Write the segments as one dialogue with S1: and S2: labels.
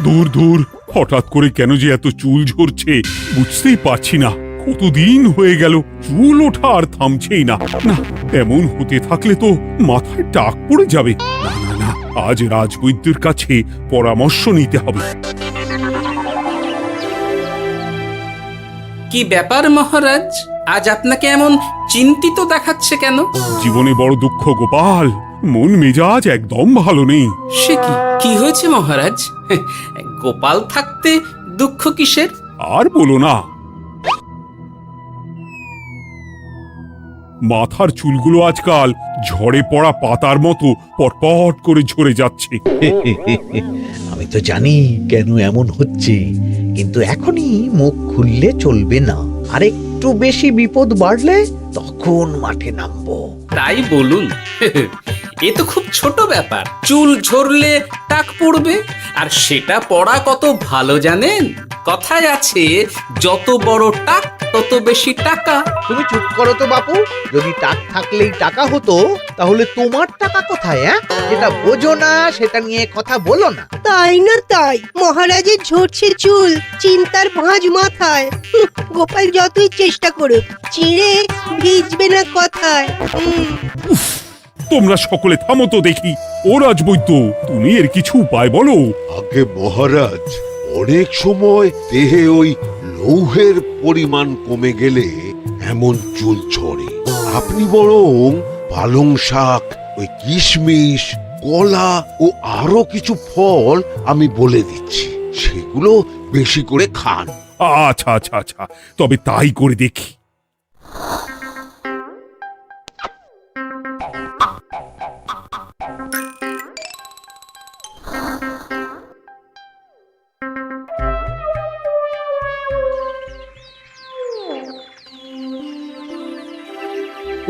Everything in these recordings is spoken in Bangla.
S1: দূর দূর, হঠাৎ করে কেন যে এত চুল ঝরছে বুঝতেই পারছি না। কতদিন হয়ে গেল চুল ওঠা আর থামছেই না। না, এমন হতে থাকলে তো মাথায় টাক পড়ে যাবে। না না না, আজ রাজবৈদ্যের কাছে পরামর্শ নিতে হবে।
S2: কি ব্যাপার মহারাজ, আজ আপনাকে এমন চিন্তিত দেখাচ্ছে কেন?
S1: জীবনে বড় দুঃখ গোপাল, মন মেজাজ একদম ভালো নেই।
S2: সে কি, কি হয়েছে মহারাজ? গোপাল থাকতে দুঃখ কিসের?
S1: আর বলো না, মাথার চুলগুলো আজকাল ঝড়ে পড়া পাতার মতো পটপট করে ঝরে যাচ্ছে।
S3: আমি তো জানি কেন এমন হচ্ছে, কিন্তু এখনই মুখ খুললে চলবে না। আর একটু বেশি বিপদ বাড়লে তখন মাঠে নামবো।
S2: তাই বলুন। এ তো খুব ছোট ব্যাপার, চুল ঝরলে টাক পড়বে, আর সেটা পড়া কত ভালো জানেন? কথায় আছে, যত বড় টাক তত বেশি টাকা।
S3: তুমি চুপ করো তো বাপু। যদি টাক থাকলেই টাকা হতো, তাহলে তোমার টাকা কোথায়? যেটা বোঝো না সেটা নিয়ে কথা বলো না।
S4: তাই না তাই, মহারাজের ঝরছে চুল, চিন্তার ভাঁজ মাথায়। গোপাল যতই চেষ্টা করুক, চিড়ে ভিজবে না কথায়।
S1: তোমরা সকলে থামো তো দেখি। ও রাজবৈদ্য, তুমি এর কিছু উপায় বলো।
S5: আগে মহারাজ, অনেক সময় দেহে ওই লৌহের পরিমাণ কমে গেলে এমন চুল ঝরে। আপনি বরং পালং শাক, ওই কিশমিশ, কলা ও আরো কিছু ফল আমি বলে দিচ্ছি, সেগুলো বেশি করে খান।
S1: আচ্ছা আচ্ছা আচ্ছা, তবে তাই করে দেখি।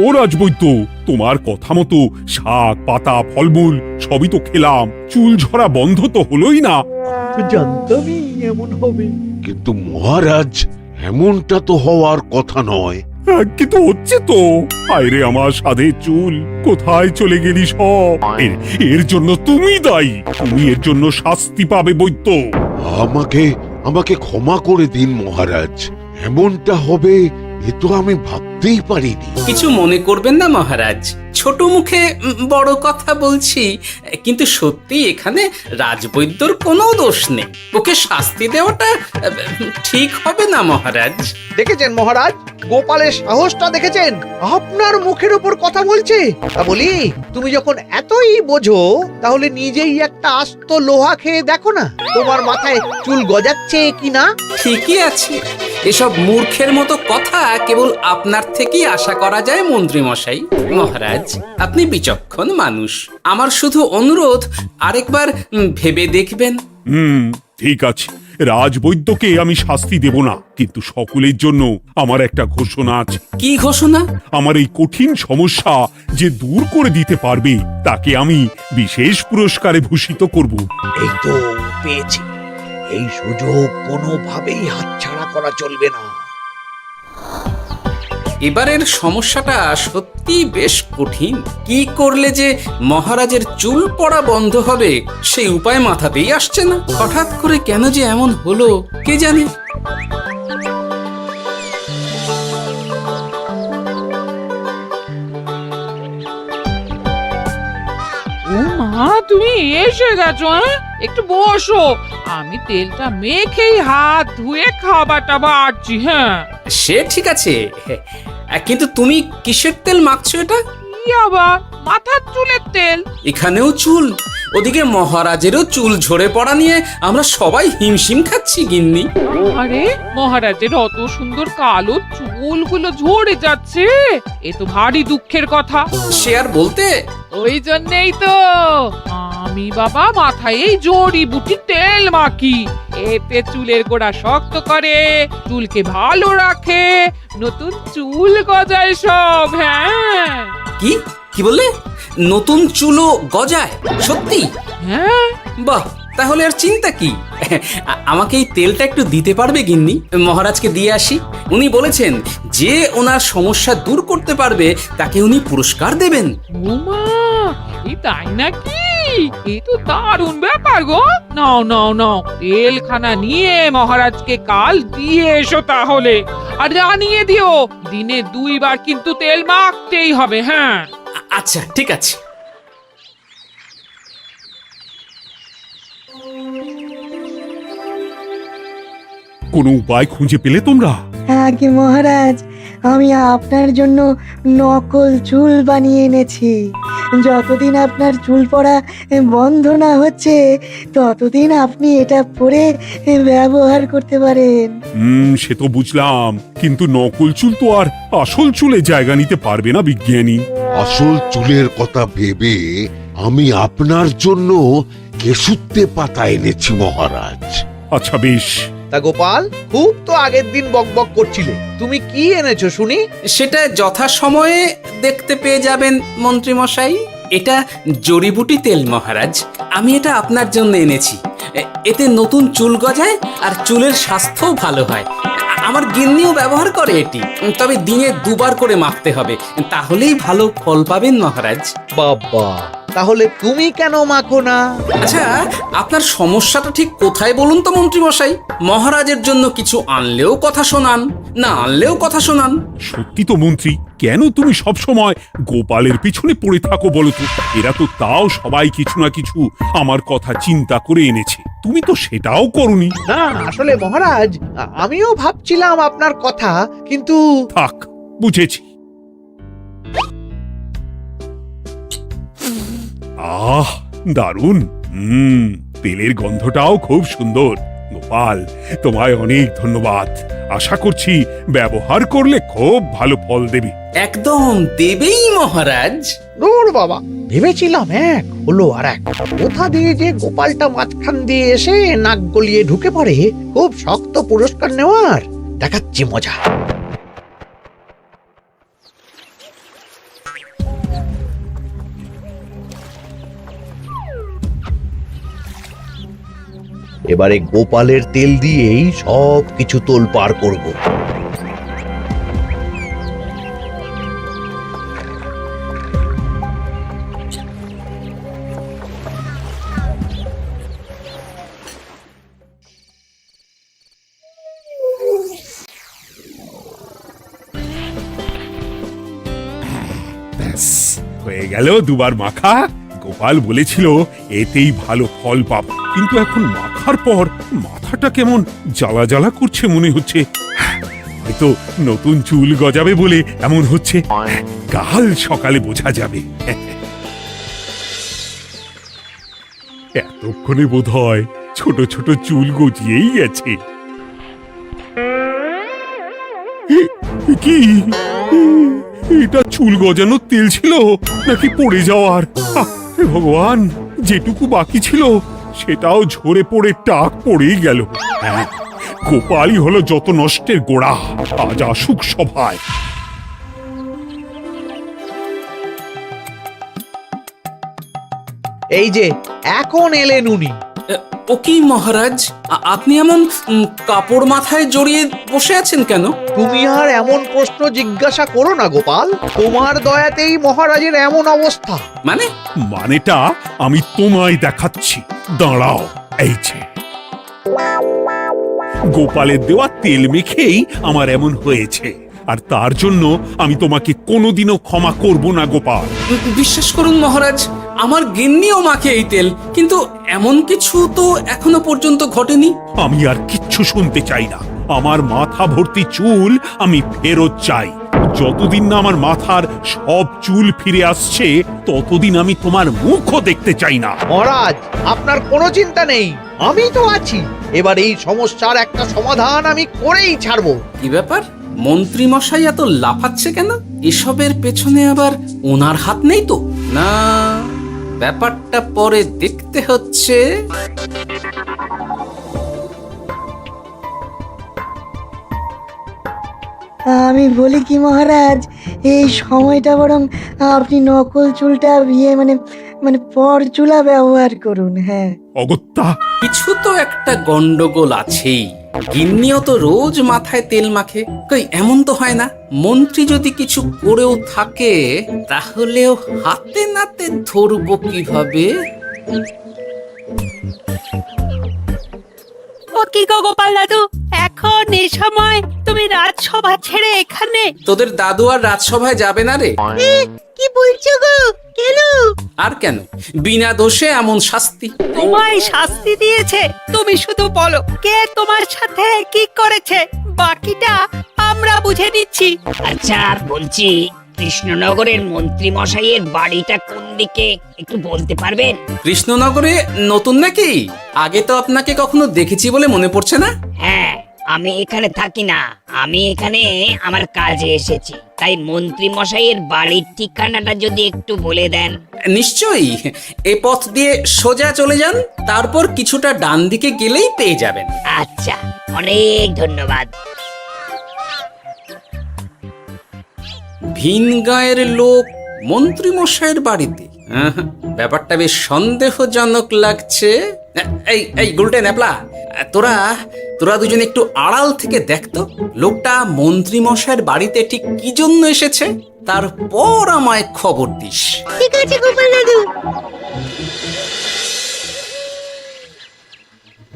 S1: ও রাজবৈদ্য, তোমার কথা মতো শাক পাতা ফলমূল সবই তো খেলাম, চুল ঝরা বন্ধ তো হলোই না।
S3: জানতামই এমন হবে।
S5: কিন্তু মহারাজ, এমনটা তো হওয়ার কথা নয়।
S1: কিন্তু হচ্ছে তো। আরে আমার সাধে চুল, কোথায় চলে গেলি সব? এর জন্য তুমি দায়ী। তুমি এর জন্য শাস্তি পাবে বৈদ্য।
S5: আমাকে আমাকে ক্ষমা করে দিন মহারাজ, এমনটা হবে এ তো আমি ভাবতেই পারিনি।
S2: কিছু মনে করবেন না মহারাজ, ছোট মুখে বড় কথা বলছি, কিন্তু সত্যি এখানে রাজবৈদ্যর কোনো দোষ নেই। ওকে শাস্তি দেওয়াটা ঠিক হবে না মহারাজ।
S3: দেখেছেন মহারাজ, গোপালের সাহসটা দেখেছেন? আপনার মুখের উপর কথা বলছে। তা বলি, তুমি যখন এতই বোঝো, তাহলে নিজেই একটা আস্ত লোহা খেয়ে দেখো না, তোমার মাথায় চুল গজাচ্ছে কিনা।
S2: ঠিকই আছে, এসব মূর্খের মতো কথা কেবল আপনার থেকেই আশা করা যায় মন্ত্রী মশাই। মহারাজ, আপনি বিচক্ষণ মানুষ, আমার শুধু অনুরোধ, আরেকবার ভেবে দেখবেন।
S1: ঠিক আছে, রাজবৈদ্যকে আমি শাস্তি দেব না, কিন্তু সকলের জন্য আমার একটা ঘোষণা আছে।
S2: কি ঘোষণা?
S1: আমার এই কঠিন সমস্যা যে দূর করে দিতে পারবে, তাকে আমি বিশেষ পুরস্কারে ভূষিত করব।
S3: এই তো পেয়েছি, এই সুযোগ কোনোভাবেই হাতছাড়া করা চলবে না।
S2: এবারের সমস্যাটা সত্যি বেশ কঠিন। কি করলে যে মহারাজের চুল পড়া বন্ধ হবে সেই উপায় মাথাতেই আসছে না। হঠাৎ করে কেন যে এমন হলো কে জানে।
S6: ও মা, তুমি এসে গেছো? একটু বসো, আমি তেলটা মেখেই হাত ধুয়ে খাবারটা বাড়ছি। হ্যাঁ,
S2: সে ঠিক আছে, কিন্তু তুমি কিসের তেল মাখছো এটা?
S6: কি আবার মাথার চুলের তেল?
S2: এখানেও চুল, ওদিকে মহারাজেরও চুল ঝরে পড়া নিয়ে আমরা সবাই হিমশিম খাচ্ছি গিন্নি।
S6: আরে, মহারাজের অত সুন্দর কালো চুলগুলো ঝরে যাচ্ছে, এ তো ভারী দুঃখের কথা।
S2: সে আর বলতে,
S6: ওই জন্যই তো আমি বাবা মাথায় এই জড়িবুটি তেল মাখি। এতে চুলের গোড়া শক্ত করে, চুলকে ভালো রাখে, নতুন চুল গজায় সব। হ্যাঁ।
S2: কি কি বললে? নতুন চুলও গজায়? সত্যি?
S6: হ্যাঁ।
S2: বাহ, তাহলে আর চিন্তা কি। আমাকে এই তেলটা একটু দিতে পারবে গিন্নি? মহারাজকে দিয়ে আসি। উনি বলেছেন যে ওনার সমস্যা দূর করতে পারবে তাকে উনি পুরস্কার দেবেন।
S6: ওমা, এই তাই নাকি? এ তো দারুণ ব্যাপার গো। নাও নাও নাও, তেলখানা নিয়ে মহারাজকে কাল দিয়ে এসো তাহলে। আর জানিয়ে দিও, দিনে 2 বার কিন্তু তেল মাখতেই হবে। হ্যাঁ,
S2: আচ্ছা ঠিক আছে।
S1: কোনো উপায় খুঁজে পেলে তোমরা?
S7: আগে মহারাজ, আমি আপনার জন্য নকল চুল বানিয়ে এনেছি। যতদিন আপনার চুল পড়া বন্ধ না হচ্ছে ততদিন আপনি এটা পরে ব্যবহার করতে পারেন।
S1: সে তো বুঝলাম, কিন্তু নকল চুল তো আর আসল চুলে জায়গা নিতে পারবে না বিজ্ঞানী।
S5: আসল চুলের কথা ভেবে আমি আপনার জন্য কেশুত্তে পাতা এনেছি মহারাজ।
S1: আচ্ছা বেশ।
S3: তা গোপাল, খুব তো আগের দিন বকবক করছিলে, তুমি কি এনেছো শুনি?
S2: সেটা যথাসময়ে দেখতে পেয়ে যাবেন মন্ত্রী মশাই। এটা জড়িবুটি তেল মহারাজ, আমি এটা আপনার জন্য এনেছি। এতে নতুন চুল গজায় আর চুলের স্বাস্থ্যও ভালো হয়। আমার গিন্নিও ব্যবহার করে এটি, তবে দিনে 2 বার করে মাখতে হবে, তাহলেই ভালো ফল পাবেন মহারাজ।
S3: বাবা, তাহলে তুমি কেন মাখো না?
S2: আচ্ছা, আপনার সমস্যাটা ঠিক কোথায় বলুন তো মন্ত্রী মশাই? মহারাজের জন্য কিছু আনলেও কথা শোনান, না আনলেও কথা শোনান।
S1: সত্যি তো মন্ত্রী, কেন তুমি সব সময় গোপালের পিছনে পড়ে থাকো বলো তো? এরা তো তাও সবাই কিছু না কিছু আমার কথা চিন্তা করে এনেছে, তুমি তো সেটাও করনি।
S3: না আসলে মহারাজ, আমিও ভাবছিলাম আপনার কথা, কিন্তু
S1: থাক, বুঝেছি। আহ, দারুণ। তেলের গন্ধটাও খুব সুন্দর। গোপাল, তোমায় অনেক ধন্যবাদ। আশা করছি ব্যবহার করলে খুব ভালো ফল দেবে।
S2: একদম দেবেই মহারাজ।
S3: দূর বাবা, ভেবেছিলাম এক হলো আর এক। কোথা দিয়ে যে গোপালটা মাঝখান দিয়ে এসে নাক গলিয়ে ঢুকে পড়ে, খুব শক্ত পুরস্কার নেওয়ার। দেখাচ্ছি মজা। এবারে গোপালের তেল দিয়েই সব কিছু তোলপাড় করব।
S1: ব্যাস, হয়ে গেল 2 বার মাখা। গোপাল বলেছিল এতেই ভালো ফল পাবো, কিন্তু এখন মাখার পর মাথাটা কেমন জ্বালা জ্বালা করছে মনে হচ্ছে। হয়তো নতুন চুল গজাবে বলে এমন হচ্ছে। কাল সকালে বোঝা যাবে। এতক্ষণে বোধহয় ছোট ছোট চুল গজিয়েই গেছে। কি এটা চুল গজানোর তেল ছিল নাকি পড়ে যাওয়ার? হে ভগবান, যেটুকু বাকি ছিল সেটাও ঝরে পড়ে টাক পড়েই গেল। হ্যাঁ, গোপালই হলো যত নষ্টের গোড়া। আজ আসুক সভায়।
S3: এই যে এখন এলেন উনি।
S2: ও কি মহারাজ, আপনি এমন কাপড় মাথায় জড়িয়ে বসে আছেন কেন?
S3: তুমি আর এমন প্রশ্ন জিজ্ঞাসা করো না গোপাল, তোমার দয়াতেই মহারাজের এমন অবস্থা।
S1: মানেটা আমি তোমায় দেখাচ্ছি, দাঁড়াও। এই যে গোপালের দেওয়া তেল মেখেই আমার এমন হয়েছে, আর তার জন্য আমি তোমাকে কোনোদিনও ক্ষমা করব না গোপাল।
S2: বিশ্বাস করুন মহারাজ, আমার গিন্নিও মাখে এই তেল, কিন্তু এমন কিছু তো এখনো পর্যন্ত ঘটেনি।
S1: আমি আর কিচ্ছু শুনতে চাই না। আমার মাথা ভর্তি চুল আমি ফেরত চাই। যতদিন না আমার মাথার সব চুল ফিরে আসছে ততদিন আমি তোমার মুখও দেখতে চাই না।
S3: মহারাজ, আপনার কোনো চিন্তা নেই, আমি তো আছি। এবার এই সমস্যার একটা সমাধান আমি করেই ছাড়বো।
S2: কি ব্যাপার, মন্ত্রী মশাই এত লাফাচ্ছে কেন? এসবের পেছনে আবার ওনার হাত নেই তো? না, ব্যাপারটা পরে দেখতে হচ্ছে।
S7: আমি বলি কি মহারাজ, এই সময়টা বরং আপনি নকল চুলটা মানে পরচুলা ব্যবহার করুন। হ্যাঁ,
S1: অগত্যা,
S2: কিছু তো একটা গন্ডগোল আছেই। গিন্নিও তো রোজ মাথায় তেল মাখে, কই এমন তো হয় না। মন্ত্রী যদি কিছু করেও থাকে তাহলেও হাতে নাতে ধরবো কিভাবে?
S8: ও কি গো গোপাল দাদু, এখন এই সময় তুমি রাজসভা ছেড়ে এখানে?
S2: তোদের দাদু আর রাজসভায় যাবে না রে?
S4: কি বলছো গো? কেন?
S2: আর কেন, বিনা দোষে এমন শাস্তি।
S8: তোমায় শাস্তি দিয়েছে, তুমি শুধু বলো কে তোমার সাথে কি করেছে, বাকিটা আমরা বুঝে নিচ্ছি।
S9: আচ্ছা বলছি, কৃষ্ণনগরের মন্ত্রী মশাইয়ের বাড়িটা কোন দিকে একটু বলতে পারবেন?
S2: কৃষ্ণনগরে নতুন নাকি? আগে তো আপনাকে কখনো দেখেছি বলে মনে পড়ছে না।
S9: হ্যাঁ, আমি এখানে থাকি না, আমি এখানে আমার কাজে এসেছি, তাই মন্ত্রী মশাইয়ের বাড়ির ঠিকানাটা যদি একটু বলে দেন।
S2: নিশ্চয়ই, এ পথ দিয়ে সোজা চলে যান, তারপর কিছুটা ডান দিকে গেলেই পেয়ে যাবেন।
S9: আচ্ছা, অনেক ধন্যবাদ।
S2: ভিন গাঁয়ের লোক মন্ত্রী মশাইয়ের বাড়িতে? ব্যাপারটা বেশ সন্দেহজনক লাগছে। এই এই গুলটে ন্যাপলা, তোরা তোরা দুজন একটু আড়াল থেকে দেখতো লোকটা মন্ত্রী মশাইয়ের বাড়িতে ঠিক কি জন্য এসেছে, তারপর আমায় খবর দিস।
S4: ঠিক আছে গোপাল দাদু।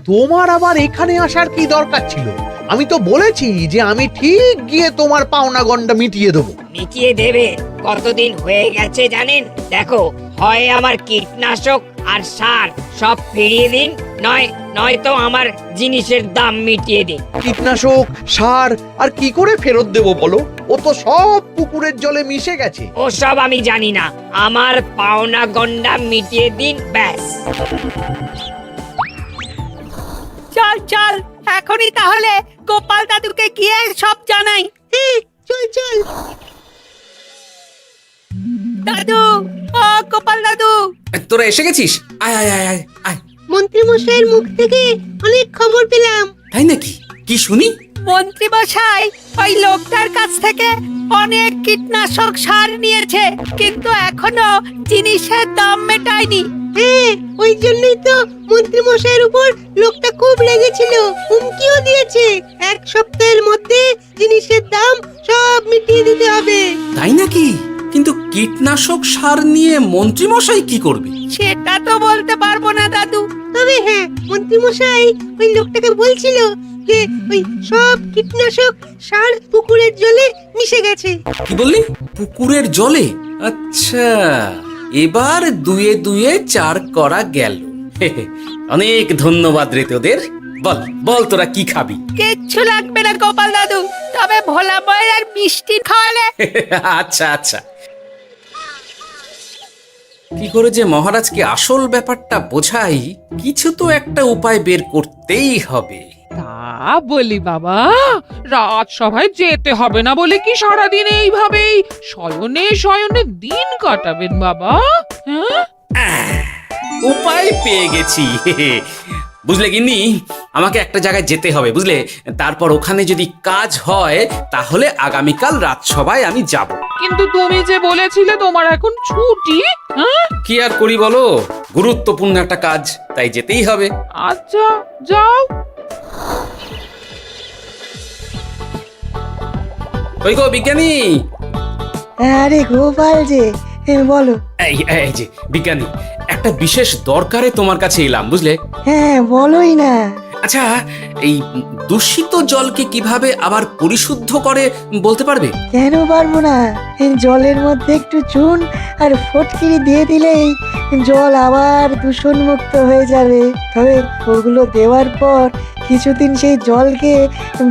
S3: তোমার আবার এখানে আসার কি দরকার ছিল? আমি তো বলেছি যে আমি ঠিক গিয়ে তোমার পাওনা গন্ডা মিটিয়ে দেবো।
S9: মিটিয়ে দেবে? কতদিন হয়ে গেছে জানেন? দেখো, হয় আমার কীটনাশক আর সার সব ফিরিয়ে দিন, নয়তো আমার জিনিসের দাম মিটিয়ে দিন।
S3: কীটনাশক, সার আর কি করে ফেরত দেবো বলো? ও তো সব পুকুরের জলে মিশে গেছে।
S9: ওসব আমি জানি না, আমার পাওনা গন্ডা মিটিয়ে দিন, ব্যাস।
S8: চল চল, এখনই তাহলে গোপাল দাদুকে গিয়ে সব জানাই।
S4: চল চল।
S8: দাদু, ও গোপাল দাদু।
S2: তোরা এসে গেছিস? আয় আয় আয় আয় আয়।
S4: মন্ত্রী মশাইয়ের মুখ থেকে অনেক খবর পেলাম।
S2: তাই নাকি? কি শুনি?
S8: মন্ত্রী মশাই ওই লোকটার কাছ থেকে অনেক কীটনাশক সার নিয়েছে, কিন্তু এখনো জিনিসের দাম মেটায়নি।
S4: হ্যাঁ, ওই জন্যই তো মন্ত্রী মশাইয়ের উপর লোকটা খুব লেগেছিল, হুমকিও দিয়েছে 1 সপ্তাহের মধ্যে জিনিসের দাম সব মিটিয়ে দিতে হবে।
S2: তাই নাকি? কিন্তু কীটনাশক সার নিয়ে মন্ত্রী মশাই কি করবে?
S8: সেটা তো বলতে পারবো না দাদু।
S4: তবে হ্যাঁ, মন্ত্রী মশাই ওই লোকটাকে বলছিল যে ওই সব কীটনাশক সার পুকুরের জলে মিশে গেছে।
S2: কি বললি? পুকুরের জলে? আচ্ছা, এবার দুয়ে দুয়ে 4 করা গেল। অনেক ধন্যবাদ রে তোদের। বল বল, তোরা কি খাবি?
S8: কিচ্ছু লাগবে না গোপাল দাদু, তবে ভোলা বয়ের আর মিষ্টি খাওয়ালে।
S2: আচ্ছা আচ্ছা। কি করে যে মহারাজকে আসল ব্যাপারটা বোঝাই, কিছু তো একটা উপায় বের করতেই হবে।
S6: তা বলি বাবা, রাজসভায় যেতে হবে না বলে কি সারাদিন এইভাবেই শয়নে শয়নে দিন কাটাবেন বাবা? হ্যাঁ,
S2: উপায় পেয়ে গেছি। বুঝলে গিন্নি, আমাকে একটা জায়গায় যেতে হবে, বুঝলে? তারপর ওখানে যদি কাজ হয় তাহলে আগামীকাল রাজসভায় আমি যাব।
S6: কিন্তু তুমি যে বলেছিলে তোমার এখন ছুটি। হ্যাঁ,
S2: কি আর করি বলো, গুরুত্বপূর্ণ একটা কাজ, তাই যেতেই হবে।
S6: আচ্ছা যাও।
S2: ওই গো বিজ্ঞানী।
S7: আরে গোপাল যে, বলো।
S2: এই যে বিজ্ঞানী, একটা বিশেষ দরকারে তোমার কাছে এলাম, বুঝলে?
S7: হ্যাঁ, বলোই না।
S2: আচ্ছা, এই দূষিত জলকে কিভাবে আবার পরিশুদ্ধ করে বলতে পারবে?
S7: কেন পারবো না? জলের মধ্যে একটু চুন আর ফটকিরি দিয়ে দিলেই জল আবার দূষণমুক্ত হয়ে যাবে। তবে ওগুলো দেওয়ার পর কিছুদিন সেই জলকে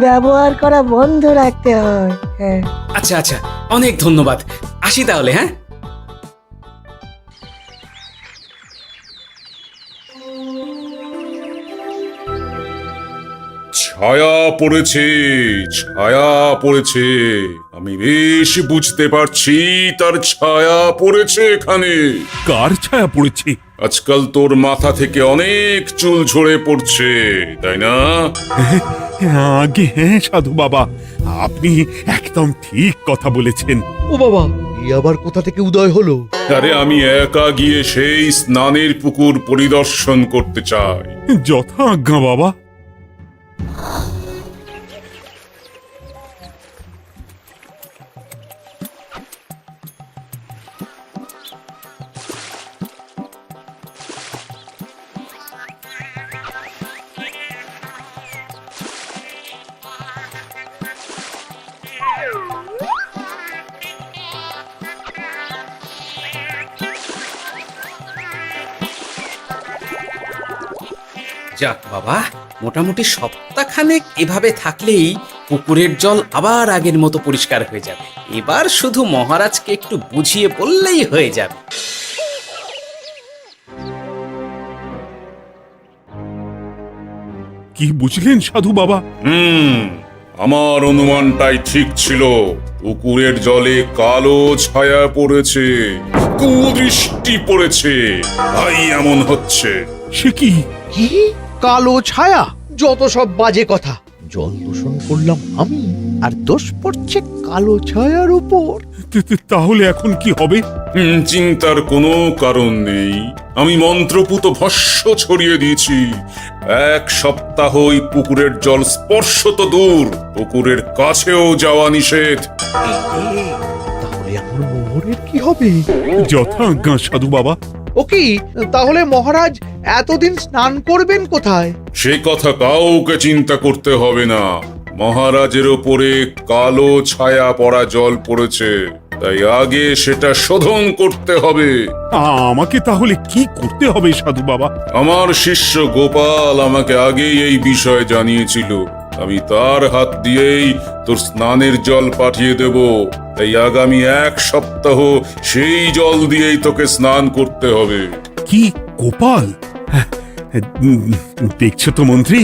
S7: ব্যবহার করা বন্ধ রাখতে হয়। হ্যাঁ।
S2: আচ্ছা আচ্ছা, অনেক ধন্যবাদ। আসি তাহলে, হ্যাঁ?
S1: ছায়া পড়েছে, ছায়া পড়েছে। আমি বেশ বুঝতে পারছি তার ছায়া পড়েছে এখানে। কার ছায়া পড়েছে? আজকাল তোর মাথা থেকে অনেক চুল ঝরে পড়ছে, তাই না? আগে হ্যাঁ সাধু বাবা, আপনি একদম ঠিক কথা বলেছেন।
S3: ও বাবা, এই আবার কোথা থেকে উদয় হলো?
S1: আরে আমি একা গিয়ে সেই স্নানের পুকুর পরিদর্শন করতে চাই। যথা আজ্ঞা বাবা।
S2: যাক বাবা, মোটামুটি সপ্তাহখানেক এভাবে থাকলেই পুকুরের জল আবার আগের মতো পরিষ্কার হয়ে যাবে। এবার শুধু মহারাজকে একটু বুঝিয়ে বললেই হয়ে যাবে।
S1: কি বুঝলেন সাধু বাবা?
S10: আমার অনুমানটাই ঠিক ছিল। পুকুরের জলে কালো ছায়া পড়েছে, কুদৃষ্টি পড়েছে, তাই এমন হচ্ছে।
S1: সে কি?
S3: কি কালো ছায়া? যত সব বাজে কথা। জল দূষণ করলাম আমি, আর দোষ পড়ছে কালো ছায়ার উপর।
S1: তাহলে এখন কি হবে?
S10: চিন্তার কোনো কারণ নেই। আমি মন্ত্রপুত ভস্য ছড়িয়ে দিয়েছি। 1 সপ্তাহ ওই পুকুরের জল স্পর্শ তো দূর, পুকুরের কাছেও যাওয়া নিষেধ।
S3: তাহলে আমার মোহরের কি হবে?
S1: যথাজ্ঞা সাধু বাবা।
S3: ও কি, তাহলে মহারাজ এতদিন স্নান করবেন কোথায়?
S10: সে কথা কাউকে চিন্তা করতে হবে না। মহারাজের ওপরে কালো ছায়া পড়া জল পড়েছে, তাই আগে সেটা শোধন করতে হবে।
S1: আমাকে তাহলে কি করতে হবে সাধু বাবা?
S10: আমার শিষ্য গোপাল আমাকে আগেই এই বিষয় জানিয়েছিল। আমি তার হাত দিয়েই তোর স্নানের জল পাঠিয়ে দেব। তাই আগামী 1 সপ্তাহ সেই জল দিয়েই তোকে স্নান করতে হবে।
S1: কি গোপাল? দেখছো তো মন্ত্রী,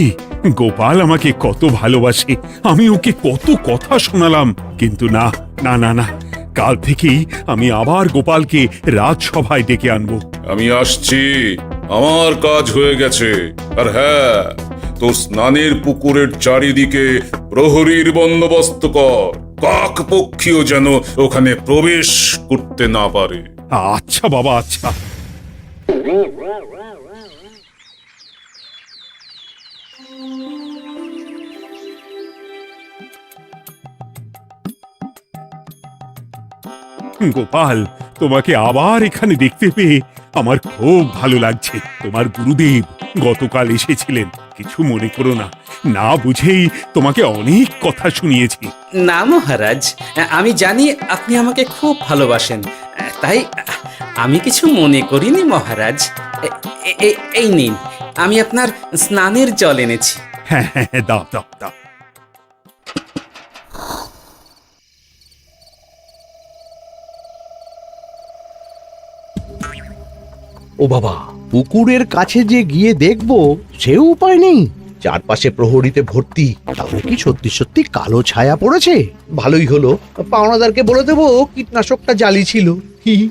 S1: গোপাল আমাকে কত ভালোবাসে। আমি ওকে কত কথা শোনালাম, কিন্তু না না না না, কাল থেকেই আমি আবার গোপালকে রাজসভায় ডেকে আনবো।
S10: আমি আসছি, আমার কাজ হয়ে গেছে। আর হ্যাঁ, তোর স্নানের পুকুরের চারিদিকে প্রহরীর বন্দোবস্ত কর। কাক পক্ষীও যেন ওখানে প্রবেশ করতে না পারে।
S1: আচ্ছা বাবা, আচ্ছা। গোপাল, তোমাকে আবার এখানে দেখতে পেয়ে আমার খুব ভালো লাগছে। তোমার গুরুদেব গতকাল এসেছিলেন, কিছু মনে করো না। না বুঝেই তোমাকে অনেক কথা শুনিয়েছি।
S2: না মহারাজ, আমি জানি আপনি আমাকে খুব ভালোবাসেন, তাই আমি কিছু মনে করিনি মহারাজ। এই নিন, আমি আপনার স্নানের জল এনেছি।
S1: হ্যাঁ হ্যাঁ হ্যাঁ, দাও দাও দাও।
S3: ও বাবা, পুকুরের কাছে যে গিয়ে দেখবো সে উপায় নেই। চারপাশে প্রহরীতে ভর্তি। তাহলে কি সত্যি সত্যি কালো ছায়া পড়েছে? ভালোই হলো, পাওনাদারকে বলে দেবো কীটনাশকটা জালি ছিল। হি হি।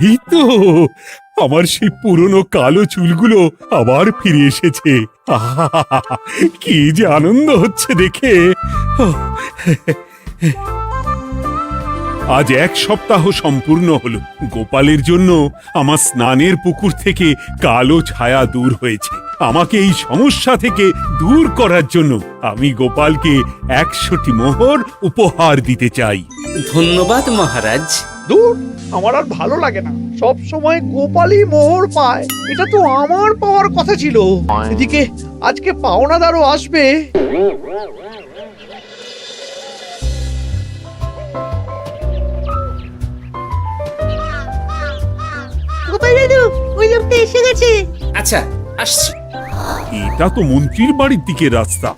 S1: এই তো আমার সেই পুরনো কালো চুলগুলো আবার ফিরে এসেছে। আহা, কি যে আনন্দ হচ্ছে দেখে। আজ 1 সপ্তাহ সম্পূর্ণ হলো। গোপালের জন্য আমার স্নানের পুকুর থেকে কালো ছায়া দূর হয়েছে। আমাকে এই সমস্যা থেকে দূর করার জন্য আমি গোপালকে 100টি মোহর উপহার দিতে চাই।
S2: ধন্যবাদ মহারাজ।
S3: দূর, আমার আর ভালো লাগে না। সব সময় গোপালই মোহর পায়, এটা তো আমার পাওয়ার কথা ছিল। এদিকে আজকে পাওনাদারও আসবে।
S4: গোপাল দাদু, ওই লোকটা এসে গেছে।
S2: আচ্ছা, আসছি।
S1: এটা তো মন্ত্রীর বাড়ির দিকে রাস্তা।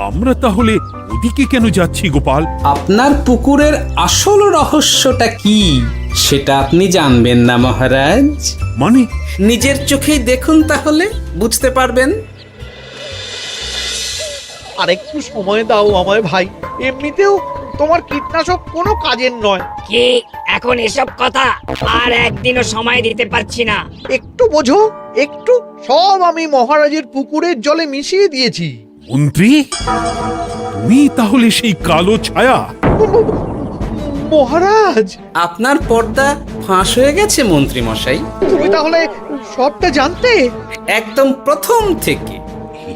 S1: আমরা তাহলে ওদিকে কেন যাচ্ছি গোপাল?
S2: আপনার পুকুরের আসল রহস্যটা কি সেটা আপনি জানবেন না মহারাজ?
S1: মানে?
S2: নিজের চোখেই দেখুন, তাহলে বুঝতে পারবেন।
S3: আরেকটু সময় দাও আমায় ভাই। এমনিতেও তোমার কীটনাশক কোনো কাজের নয়।
S9: কি এখন এসব কথা? আর একদিনও সময় দিতে পারছি না।
S3: একটু বোঝো, একটু। সব আমি মহারাজের পুকুরের জলে মিশিয়ে দিয়েছি।
S1: মন্ত্রী, তুমি তাহলে সেই কালো ছায়া?
S3: মহারাজ,
S2: আপনার পর্দা ফাঁস হয়ে গেছে মন্ত্রী মশাই।
S3: তুমি তাহলে সবটা জানতে?
S2: একদম প্রথম থেকে।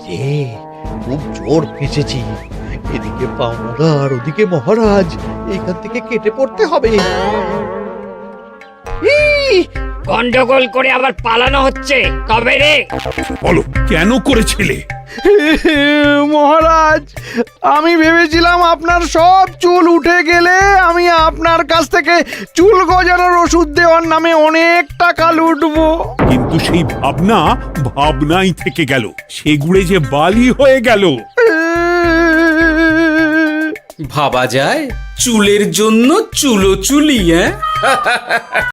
S3: রে, খুব জোর ফেঁসেছি। এদিকে পাওনাদার, ওদিকে মহারাজ। এখান থেকে কেটে পড়তে হবে।
S9: গন্ডগোল করে আবার পালানো হচ্ছে কবে রে?
S1: বলো, কেন করেছিলে?
S11: মহারাজ, আমি ভেবেছিলাম আপনার সব চুল উঠে গেলে আমি আপনার কাছ থেকে চুল গজানোর ওষুধ দেওয়ার নামে অনেক টাকা লুটবো।
S1: কিন্তু সেই ভাবনা ভাবনাই থেকে গেল, সেগুড়ে যে বালি হয়ে গেল।
S2: ভাবা যায় চুলের জন্য চুলো চুলি, হ্যাঁ?